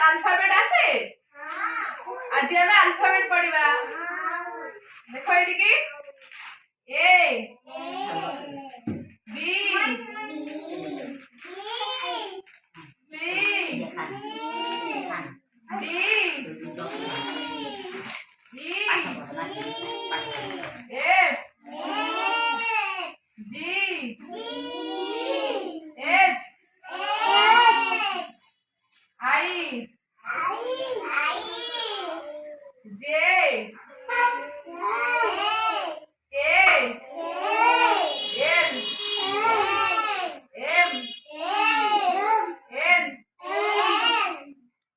alphabet आसे आज आम अल्फाबेट पढ़ा देख ये A B C D E F G H I J K L M N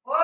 O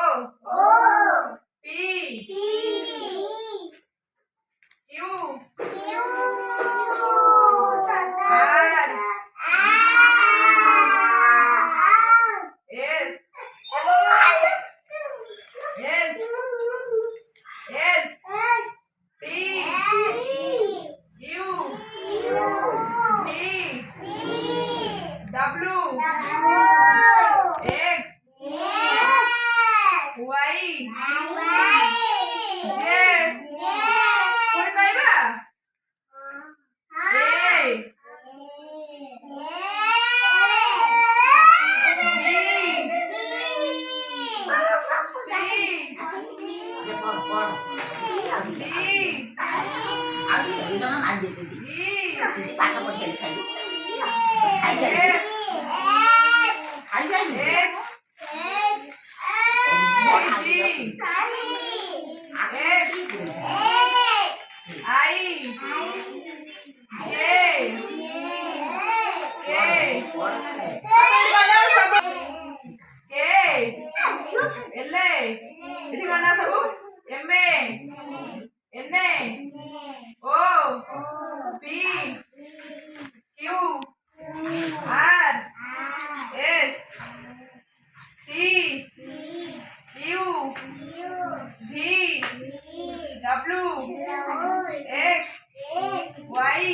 P Q R S S T U V W X Y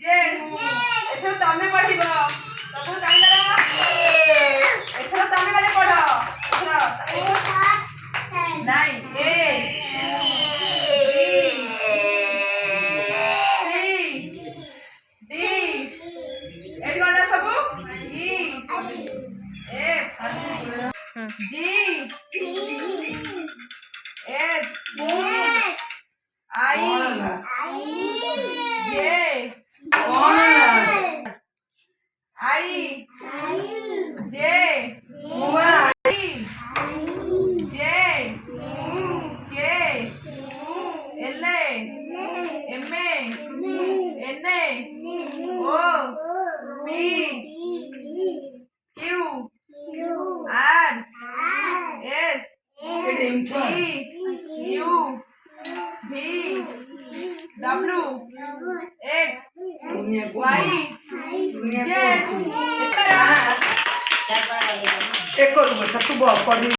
Z कोन कहबा ए तमें पढ़ तमें मैंने पढ़ नाइन ए डी एट गला सब ई F G H I J I J J K L M N O P Q R S T U V W X Y Z एक और तू बहुत